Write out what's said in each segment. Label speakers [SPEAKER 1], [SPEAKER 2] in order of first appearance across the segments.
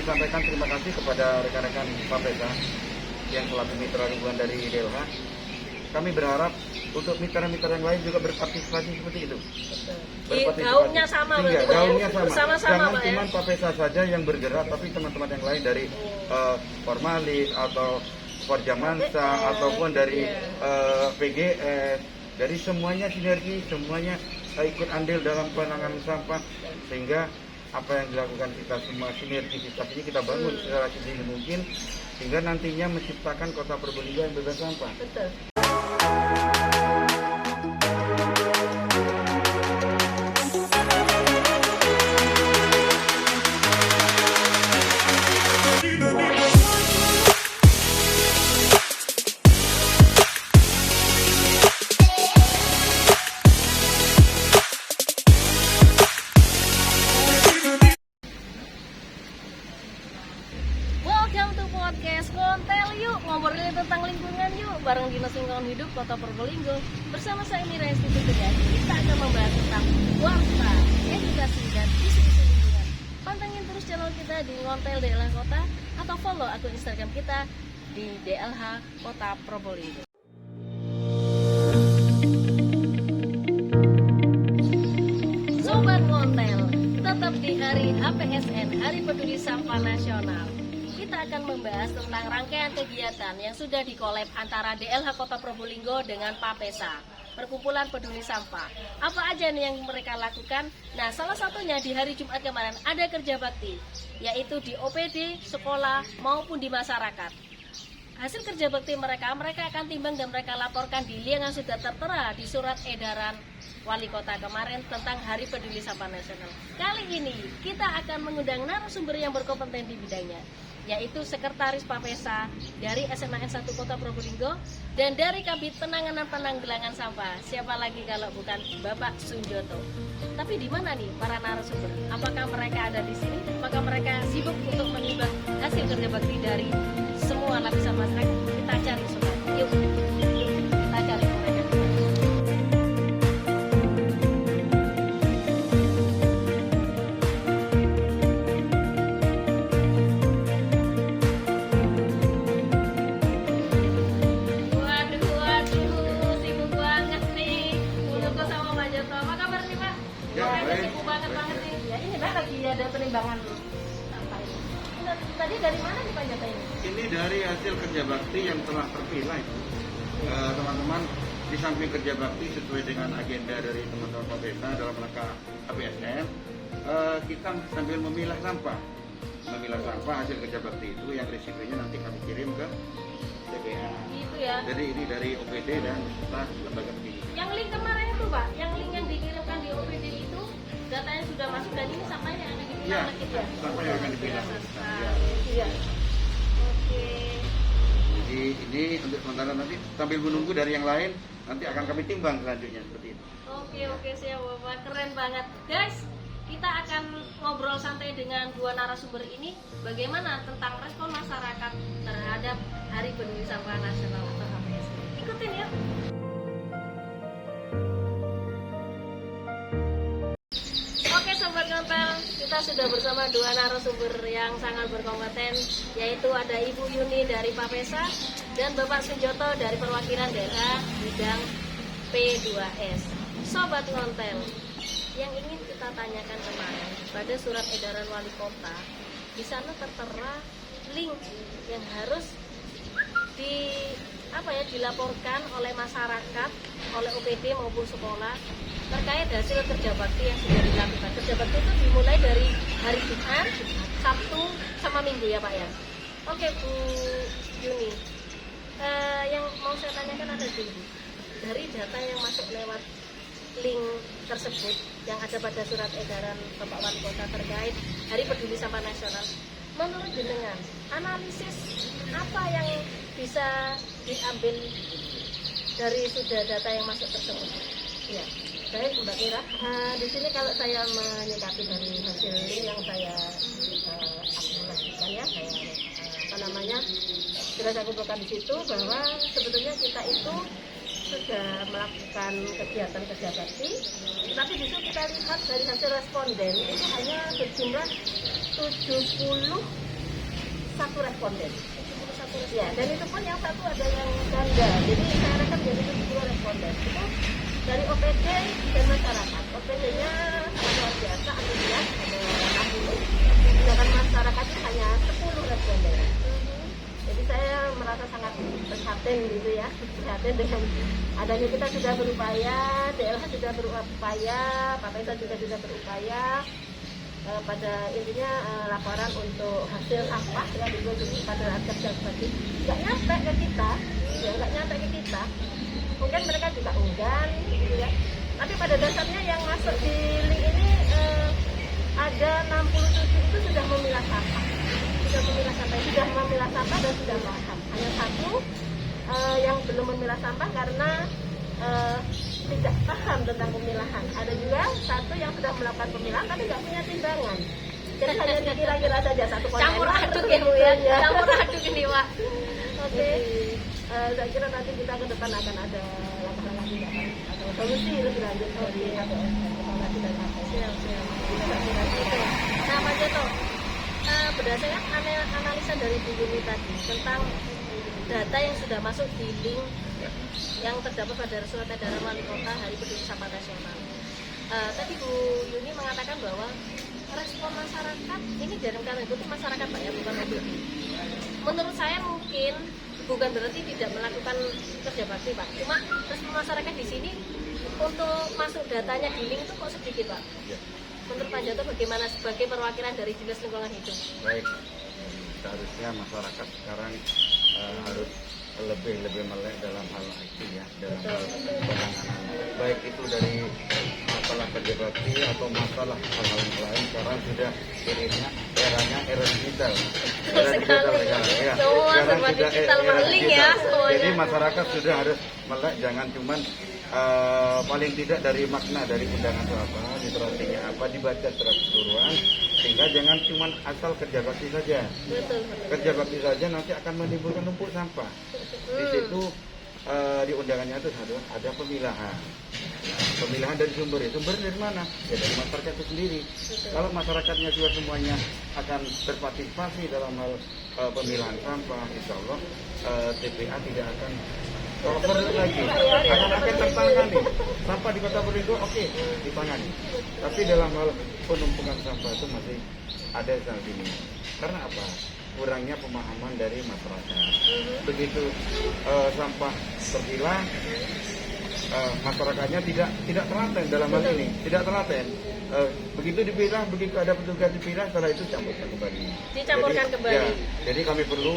[SPEAKER 1] sampaikan terima kasih kepada rekan-rekan Papesa yang selaku mitra lingkungan dari DLH. Kami berharap untuk mitra-mitra yang lain juga berpartisipasi seperti itu.
[SPEAKER 2] Gaungnya sama,
[SPEAKER 1] iya, gaungnya sama.
[SPEAKER 2] Bersama-sama,
[SPEAKER 1] Jangan
[SPEAKER 2] Pak,
[SPEAKER 1] cuma Papesa saja yang bergerak, tapi teman-teman yang lain dari Formalis atau Forjamansa ataupun dari PGS, dari semuanya sinergi, semuanya ikut andil dalam penanganan sampah, sehingga apa yang dilakukan kita semua sinergisitas ini kita bangun secara sedini mungkin, sehingga nantinya menciptakan kota Probolinggo yang bebas sampah.
[SPEAKER 2] Betul. Welcome to podcast Kontel yuk, ngobrolin tentang lingkungan yuk, bareng Dinas Lingkungan Hidup Kota Probolinggo. Bersama saya Mira Esti Tegan, kita akan membahas tentang warta, edukasi, dan isu-isu lingkungan. Pantengin terus channel kita di Ngontel DLH Kota atau follow akun Instagram kita di DLH Kota Probolinggo. Sobat Ngontel, tetap di hari HPSN, Hari Peduli Sampah Nasional. Kita akan membahas tentang rangkaian kegiatan yang sudah dikolab antara DLH Kota Probolinggo dengan Papesa, Perkumpulan Peduli Sampah. Apa aja nih yang mereka lakukan? Nah, salah satunya di hari Jumat kemarin ada kerja bakti, yaitu di OPD, sekolah, maupun di masyarakat. Hasil kerja bakti mereka akan timbang dan mereka laporkan di link yang sudah tertera di surat edaran Wali Kota kemarin tentang Hari Peduli Sampah Nasional. Kali ini kita akan mengundang narasumber yang berkompeten di bidangnya, yaitu Sekretaris Papesa dari SMA N1 Kota Probolinggo dan dari Kabid Penanganan Penanggulangan Sampah. Siapa lagi kalau bukan Bapak Sunjoto. Tapi di mana nih para narasumber? Apakah mereka ada di sini? Apakah mereka sibuk untuk menimbang hasil kerja bakti dari semua lapisan masyarakat? Kita cari sobat. Yuk, kita cari mereka. Ada penimbangan sampah ini. Tadi dari mana nih Pak Jata ini?
[SPEAKER 1] Ini dari hasil kerja bakti yang telah terpilah itu. Teman-teman, di samping kerja bakti sesuai dengan agenda dari teman-teman Papesa dalam rangka HPSN, kita sambil memilah sampah. Memilah sampah hasil kerja bakti itu yang risikonya nanti kami kirim ke TPA.
[SPEAKER 2] Itu ya.
[SPEAKER 1] Jadi ini dari OPD dan beserta lembaga pendidikan.
[SPEAKER 2] Yang link kemarin itu Pak, yang link yang dikirimkan di OPD itu datanya sudah masuk dan ini sampahnya yang akan dipilah
[SPEAKER 1] Ya,
[SPEAKER 2] gitu ya?
[SPEAKER 1] sampah yang akan dipilah.
[SPEAKER 2] Iya. Oke.
[SPEAKER 1] Jadi ini untuk sementara, nanti sambil menunggu dari yang lain nanti akan kami timbang selanjutnya seperti itu.
[SPEAKER 2] Oke siap Bapak, keren banget guys. Kita akan ngobrol santai dengan dua narasumber ini bagaimana tentang respon masyarakat terhadap Hari Peduli Sampah Nasional atau HPS. Ikutin ya. Oke Sobat Ngontel, kita sudah bersama dua narasumber yang sangat berkompeten, yaitu ada Ibu Yuni dari Papesa dan Bapak Sunjoto dari perwakilan daerah bidang P2S. Sobat Ngontel, yang ingin kita tanyakan kemarin pada surat edaran Wali Kota, di sana tertera link yang harus dilaporkan oleh masyarakat, oleh OPD maupun sekolah terkait hasil kerja bakti yang sudah dilakukan. Kerja bakti itu dimulai dari hari Jumat, Sabtu, sama Minggu ya Pak ya. Oke Bu Yuni, yang mau saya tanyakan ada dulu, dari data yang masuk lewat link tersebut yang ada pada surat edaran Bapak Wali Kota terkait Hari Peduli Sampah Nasional, menurut jenengan analisis apa yang bisa diambil dari sudah data yang masuk tersebut? Ya, baik Mbak Ira. Di sini kalau saya menyikapi dari hasil yang saya akumulasikan ya, sudah saya kumpulkan di situ bahwa sebetulnya kita itu sudah melakukan kegiatan kerja bakti, tetapi justru kita lihat dari hasil responden itu hanya berjumlah 70
[SPEAKER 3] responden.
[SPEAKER 2] 71
[SPEAKER 3] Ya, dan itu pun yang satu ada yang ganda. Jadi saya rekam jadi 70 responden. Itu dari OPD dan masyarakat. OPD-nya sangat luar biasa, antusias, ada 60. Sedangkan masyarakat itu hanya 10 responden. Jadi saya merasa sangat prihatin gitu ya, prihatin dengan adanya kita sudah berupaya, DLH sudah berupaya, Pak Pesa juga sudah berupaya. Pada intinya laporan untuk hasil apa ya pada harga tadi nggak nyampe ke kita, ya nggak nyampe ke kita. Mungkin mereka juga enggan, gitu ya. Tapi pada dasarnya yang masuk di link ini ada 67 itu sudah memilah sampah, sudah memilah sampah dan sudah paham. Hanya satu yang belum memilah sampah karena tidak paham tentang pemilahan. Ada juga satu yang sudah melakukan pemilahan tapi nggak punya timbangan. Jadi hanya dikira-kira saja satu kontainer.
[SPEAKER 2] campur aduk ya Bu ya, campur aduk ini Pak. Oke.
[SPEAKER 3] Saya kira nanti kita ke depan akan ada langkah-langkah tindakan atau solusi lebih lanjut dari HPS evaluasi dan HPS.
[SPEAKER 2] Siap. Nah Pak Joto, berdasarkan analisa dari Bu Yuni tadi tentang data yang sudah masuk di link yang terdapat pada surat edaran wali kota Hari Peduli Sampah Nasional. Tadi Bu Yuni mengatakan bahwa respon masyarakat ini dalam kata itu masyarakat Pak ya, bukan mobil. Menurut saya mungkin bukan berarti tidak melakukan kerja bakti Pak. Cuma respon masyarakat di sini untuk masuk datanya di link itu kok sedikit Pak.
[SPEAKER 1] Ya.
[SPEAKER 2] Menurut Pak Joto bagaimana sebagai perwakilan dari Dinas Lingkungan Hidup?
[SPEAKER 1] Baik, seharusnya masarakat sekarang harus lebih melek dalam hal itu ya, dalam hal penanganan baik itu dari masalah kerja bakti atau masalah hal-hal yang lain. Sekarang sudah eranya era digital sekarang ya.
[SPEAKER 2] Semua serba digital maling ya semuanya.
[SPEAKER 1] Jadi masyarakat sudah harus melek, jangan cuman paling tidak dari makna dari undangan itu apa, literasinya apa, dibaca secara keseluruhan, sehingga jangan cuma asal kerja bakti saja.
[SPEAKER 2] Betul.
[SPEAKER 1] Kerja bakti saja nanti akan menimbulkan numpuk sampah. Di situ di undangannya itu ada pemilahan. Pemilahan dari sumber dari mana? Ya dari masyarakat itu sendiri. Kalau masyarakatnya juga semuanya akan berpartisipasi dalam hal pemilahan sampah, insya Allah TPA tidak akan perlu lagi, akan tertangani. Sampah di Kota Probolinggo oke, ditangani. Tapi dalam hal penumpukan sampah itu masih ada sangat ini. Karena apa? Kurangnya pemahaman dari masyarakat. Begitu sampah terpilah, masyarakatnya tidak telaten dalam hal ini, tidak telaten. Begitu dipilah, begitu ada petugas dipilah, setelah itu dicampurkan kembali. Ya, jadi kami perlu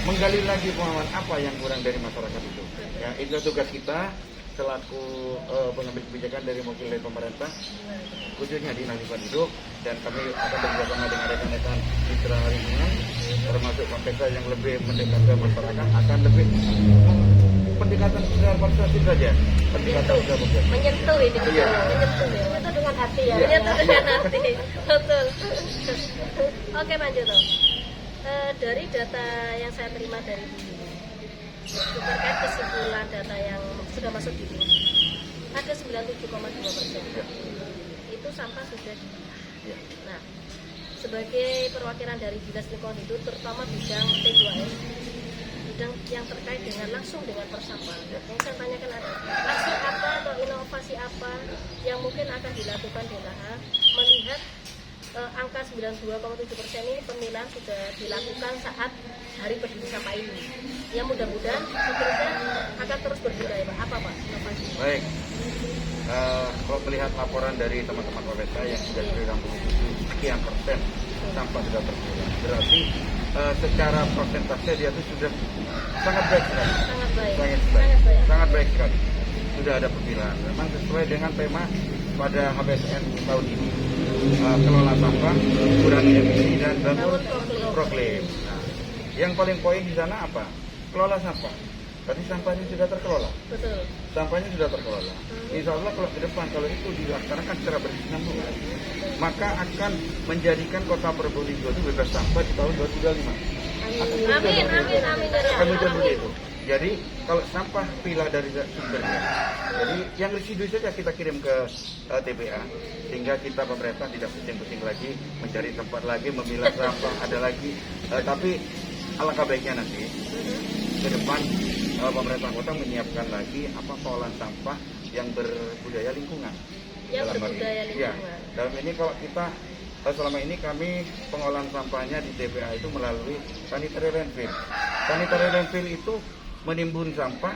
[SPEAKER 1] menggali lagi pemahaman apa yang kurang dari masyarakat itu. Ya, itu tugas kita selaku pengambil kebijakan dari mewakili pemerintah, khususnya di Dinas Lingkungan Hidup, dan kami akan bekerjasama dengan rekan-rekan mitra lingkungan, termasuk Kapolda yang lebih mendekatkan masyarakat, akan lebih pendekatan secara persuasif saja, pendekatan secara persuasif.
[SPEAKER 2] Menyentuh ini,
[SPEAKER 1] Iya.
[SPEAKER 3] Itu dengan hati ya.
[SPEAKER 2] Menyentuh dengan hati, betul. Oke Pak Joto, dari data yang saya terima dari terkait kesimpulan data yang sudah masuk di link, ada 97,2%.
[SPEAKER 1] Ya.
[SPEAKER 2] Itu sampah sudah
[SPEAKER 1] Ya.
[SPEAKER 2] Nah, sebagai perwakilan dari Dinas Lingkungan Hidup, terutama bidang T2S, bidang yang terkait dengan langsung dengan persampahan, yang saya tanyakan ada aksi apa atau inovasi apa yang mungkin akan dilakukan DLH melihat angka 92,7% ini pemilahan sudah dilakukan saat Hari Peduli Sampah ini. Yang mudah-mudahan seterusnya akan terus berbudaya Pak. Apa Pak inovasi?
[SPEAKER 1] Baik. Kalau melihat laporan dari teman-teman Kapolda yang sudah dibilang 67 sekian persen sampah sudah terpilah, berarti secara persentase dia itu sudah sangat baik sekali.
[SPEAKER 2] Sangat baik.
[SPEAKER 1] Sangat baik sekali. Sudah ada pemilahan. Memang sesuai dengan tema pada HBSN tahun ini. Kelola sampah, kurangi emisi dan bangun proklim. Nah, yang paling poin di sana apa? Kelola sampah. Tadi sampahnya sudah terkelola.
[SPEAKER 2] Betul.
[SPEAKER 1] Sampahnya sudah terkelola. Insya Allah kalau ke depan kalau itu dilaksanakan secara berkesinambungan, maka akan menjadikan Kota Probolinggo itu bebas sampah di tahun 2025.
[SPEAKER 2] Amin.
[SPEAKER 1] Akan muncul begitu. Jadi kalau sampah pilah dari sumbernya, jadi yang residu saja kita kirim ke TPA, sehingga kita pemerintah tidak pusing-pusing lagi mencari tempat lagi memilah sampah ada lagi. Tapi alangkah baiknya nanti ke depan pemerintah kota menyiapkan lagi pengolahan sampah yang berbudaya lingkungan.
[SPEAKER 2] Yang
[SPEAKER 1] Dalam hal
[SPEAKER 2] berbudaya
[SPEAKER 1] ini. Ya,
[SPEAKER 2] lingkungan.
[SPEAKER 1] dalam ini kalau kita selama ini kami pengolahan sampahnya di TPA itu melalui sanitary landfill. Sanitary landfill itu menimbun sampah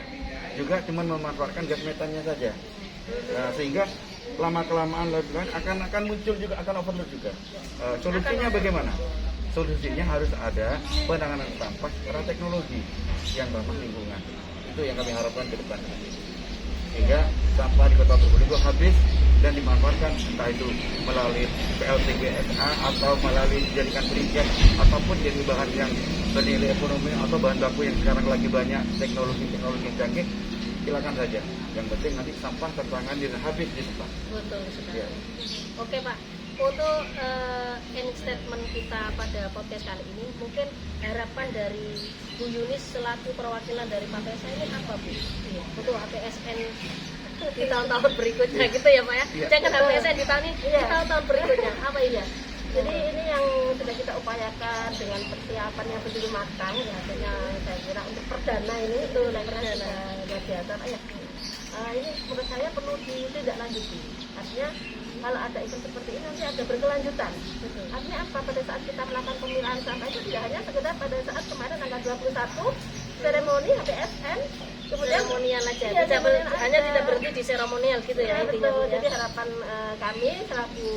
[SPEAKER 1] juga cuma memanfaatkan gas metannya saja. Nah, sehingga lama-kelamaan akan muncul juga, akan overload juga. Solusinya bagaimana? Solusinya harus ada penanganan sampah secara teknologi yang ramah lingkungan. Itu yang kami harapkan ke depan. Sehingga sampah di Kota Probolinggo habis dan dimanfaatkan, entah itu melalui PLTGSA atau melalui dijadikan berikat ataupun jadi bahan yang bernilai ekonomi atau bahan baku yang sekarang lagi banyak teknologi yang canggih, silakan saja. Yang penting nanti sampah tertangani dan habis di tempat.
[SPEAKER 2] Betul sekali.
[SPEAKER 1] Ya.
[SPEAKER 2] Oke Pak, untuk ending statement kita pada podcast kali ini, mungkin harapan dari Bu Yunis selaku perwakilan dari PAPSA ini apa Bu? Untuk APSN di tahun-tahun berikutnya gitu ya Pak ya?
[SPEAKER 1] Iya.
[SPEAKER 2] Jangan APSN di tahun ini, di tahun-tahun berikutnya apa ini?
[SPEAKER 3] Jadi ini yang sudah kita upayakan dengan persiapan yang begitu matang, ya, artinya saya kira untuk perdana ini itu perdana luar biasa Pak ya. Ini menurut saya perlu ditindaklanjuti. Artinya kalau ada event seperti ini nanti ada berkelanjutan. Artinya apa? Pada saat kita melakukan pemilahan sampah itu tidak hanya sekedar pada saat kemarin tanggal 21 seremoni HPSN, kemudian
[SPEAKER 2] Seremonial aja,
[SPEAKER 3] iya,
[SPEAKER 2] hanya tidak berhenti di seremonial gitu ya, intinya
[SPEAKER 3] betul.
[SPEAKER 2] Bu, ya.
[SPEAKER 3] Jadi harapan kami selaku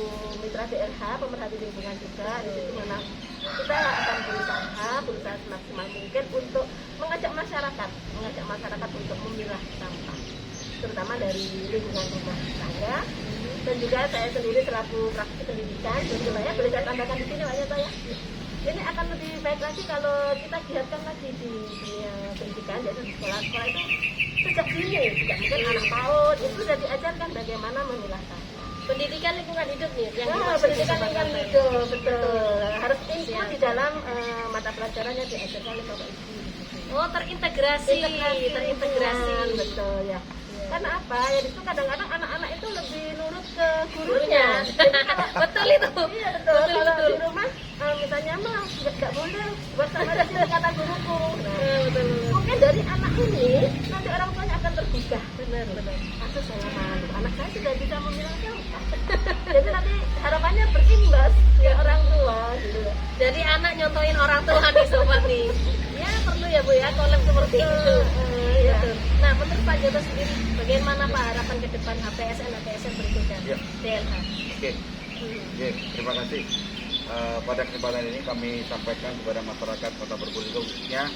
[SPEAKER 3] mitra DLH pemerhati lingkungan juga di situ mana kita akan berusaha semaksimal mungkin untuk mengajak masyarakat untuk memilah sampah, terutama dari lingkungan rumah tangga. Dan juga saya sendiri selaku praktisi pendidikan, tentu ya boleh saya tambahkan di sini Pak ya Pak ya. Ini akan lebih baik lagi kalau kita giatkan lagi di dunia pendidikan, yaitu di sekolah-sekolah itu sejak dini, sejak mungkin anak PAUD itu sudah diajarkan bagaimana memilah sampah.
[SPEAKER 2] Pendidikan lingkungan hidup nih yang
[SPEAKER 3] Nah,
[SPEAKER 2] dimaksud
[SPEAKER 3] pendidikan
[SPEAKER 2] Sobat
[SPEAKER 3] lingkungan
[SPEAKER 2] Novel.
[SPEAKER 3] hidup betul harus include
[SPEAKER 2] Siap.
[SPEAKER 3] di dalam mata pelajarannya diajarkan oleh Bapak Ibu.
[SPEAKER 2] Oh, terintegrasi.
[SPEAKER 3] Lingkungan, betul ya. Karena apa? Ya itu kadang-kadang anak-anak itu lebih nurut ke gurunya.
[SPEAKER 2] Betul itu.
[SPEAKER 3] Iya betul. Kalau di rumah misalnya mah nggak boleh buat sama di sini kata guruku. Nah,
[SPEAKER 2] betul.
[SPEAKER 3] mungkin dari anak ini nanti orang tuanya akan tergugah.
[SPEAKER 2] Benar.
[SPEAKER 3] Aku saya malu. Anak saya sudah bisa memilah sampah. Jadi nanti harapannya berimbas ke orang tua gitu.
[SPEAKER 2] Jadi anak nyontoin orang tua nih sobat nih. Ya perlu ya Bu ya kolab seperti itu.
[SPEAKER 3] Iya.
[SPEAKER 2] Betul. Nah menurut Pak Joto sendiri bagaimana Pak harapan ke depan APSN berikutnya
[SPEAKER 1] Ya.
[SPEAKER 2] DLH?
[SPEAKER 1] Oke, terima kasih. Pada kesempatan ini kami sampaikan kepada masyarakat Kota Probolinggo khususnya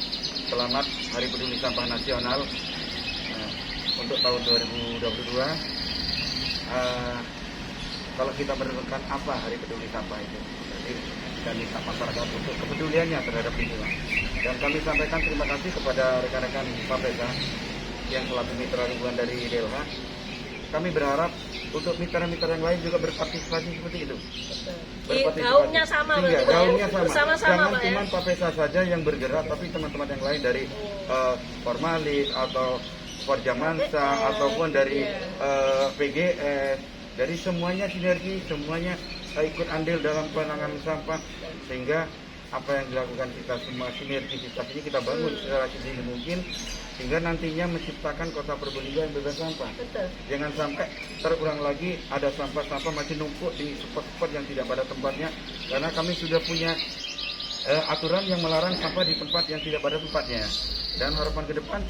[SPEAKER 1] selamat Hari Peduli Sampah Nasional untuk tahun 2022. Kalau kita menentukan apa Hari Peduli Sampah itu, jadi kita minta masyarakat untuk kepeduliannya terhadap lingkungan. Dan kami sampaikan terima kasih kepada rekan-rekan PAPSA yang selaku mitra lingkungan dari DLH. Kami berharap untuk mitra-mitra yang lain juga berpartisipasi seperti itu.
[SPEAKER 2] Gaungnya sama
[SPEAKER 1] Iya,
[SPEAKER 2] berarti, Pak, ya?
[SPEAKER 1] gaungnya sama.
[SPEAKER 2] Bersama-sama,
[SPEAKER 1] Jangan
[SPEAKER 2] Pak, ya?
[SPEAKER 1] cuma PAPSA saja yang bergerak, tapi teman-teman yang lain dari Formalis atau Forjamansa ataupun dari PGS, dari semuanya sinergi, semuanya ikut andil dalam penanganan sampah, sehingga apa yang dilakukan kita semua sinergisitas ini kita bangun secara sedini mungkin, sehingga nantinya menciptakan Kota Probolinggo yang bebas sampah.
[SPEAKER 3] Betul.
[SPEAKER 1] Jangan sampai terulang lagi ada sampah-sampah masih numpuk di spot-spot yang tidak pada tempatnya, karena kami sudah punya aturan yang melarang sampah di tempat yang tidak pada tempatnya. Dan harapan ke depan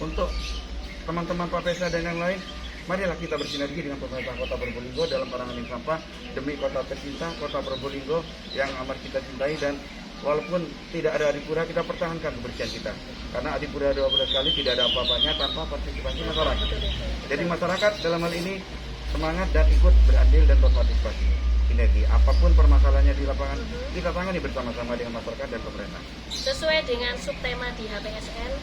[SPEAKER 1] untuk teman-teman PAPSA dan yang lain, marilah kita bersinergi dengan pemerintah Kota Probolinggo dalam penanganan sampah demi kota tercinta, Kota Probolinggo yang amat kita cintai. Dan walaupun tidak ada Adipura, kita pertahankan kebersihan kita, karena Adipura 12 kali tidak ada apa-apanya tanpa partisipasi masyarakat. Jadi masyarakat dalam hal ini semangat dan ikut berandil dan berpartisipasi. Sinergi, apapun permasalahannya di lapangan, kita tangani bersama-sama dengan masyarakat dan pemerintah.
[SPEAKER 2] Sesuai dengan subtema di HPSN,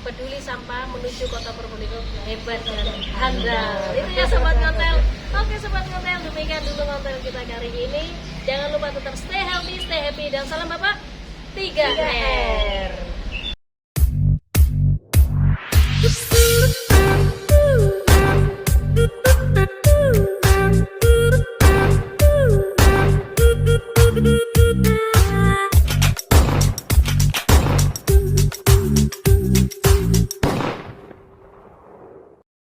[SPEAKER 2] peduli sampah menuju Kota Probolinggo hebat dan handal. Itu ya Sobat Ngontel. Oke Sobat Ngontel, demikian dulu ngontel kita kali ini. Jangan lupa tetap stay healthy, stay happy, dan salam Bapak 3R.